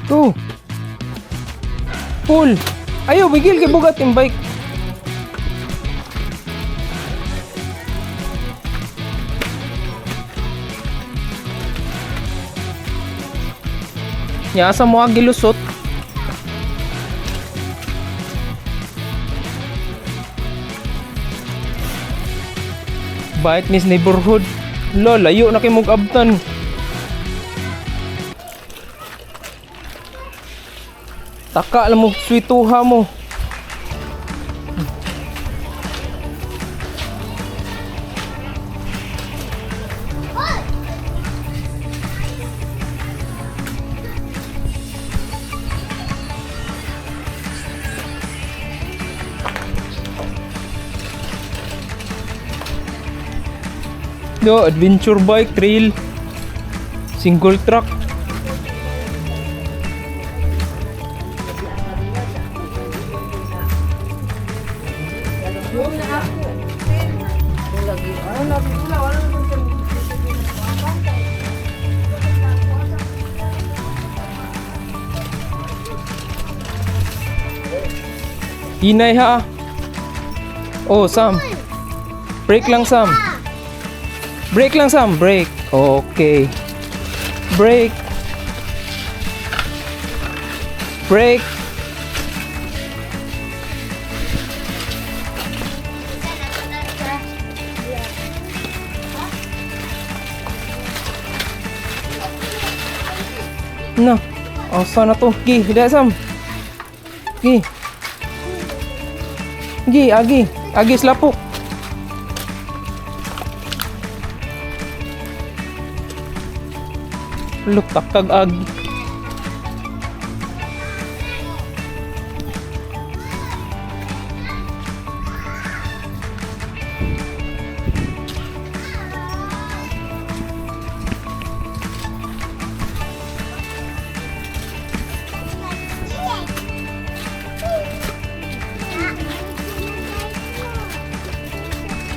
Go. Pull. Ayaw, Miguel, kay bugat yung bike. Asa mo agi lusot. Bait nis neighborhood. Lo, layo na kay mong abtan. Taka lang mo, swituha mo. No, adventure bike, trail, single track. Hinay ha. Oh, Sam. Brake lang, Sam. Brake lang, Sam. Brake. Okay. Brake. Brake. No. Asa na to? Gi, hida, Sam. Gi. Gi, agi. Agi selapuk. Lutak kag agi.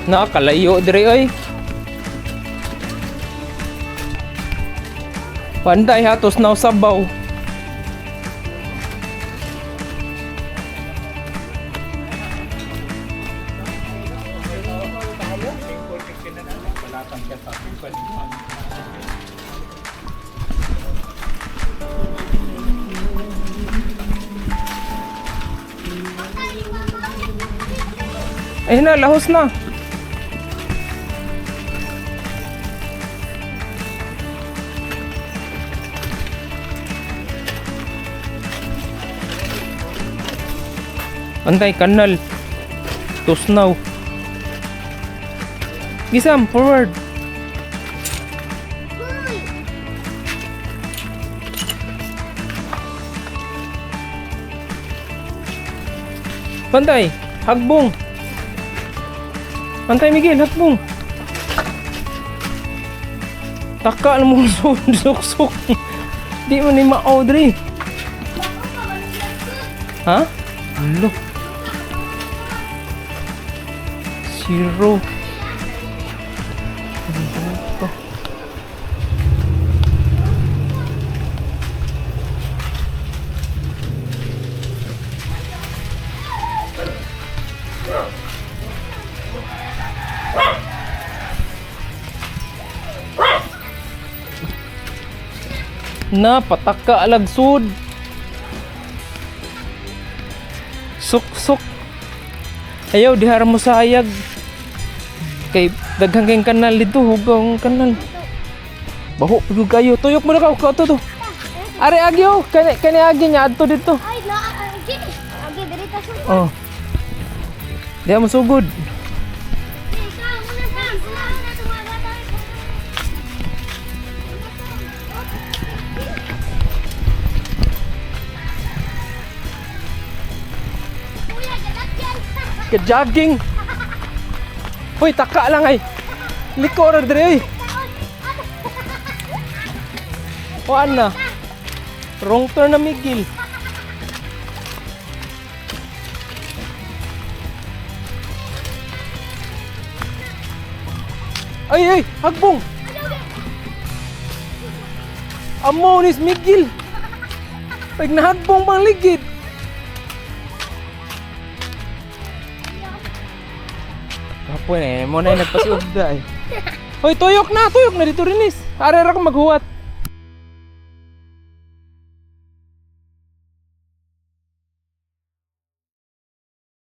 Nakakalayo dire oy. Panday hatos na sabaw. Ayun na, lahos na. Antay, kanal. Tusnaw. Gisam, forward. Pantay, hagbong. Pantay, Miguel, hagbong. Taka na mo suksok. Di mo ni ma-Audrey. Ha? Look. Zero. Na pataka alagsud. Suk-suk. Ayaw dihara mo sa hayag. Kay daghang kayong kanal dito, hugang kanal. Baho pud kayo. Tuyok mo na ka to. Are agyo, kani agi nya adto dito. Ay, na agi. Agi diri ta sugod. Oh. Diha mo sugod. Ke-jogging. Hoy, taka lang ay. Liko ra dire. O ana. Wrong turn na Miguel. Ay, hagbong. Amonis Miguel. Pag nahadpong pang ligid. Kapoy na mo na yung nagpasiugda eh. Hoy, tuyok na dito rinis. Aray ra ko maghuwat.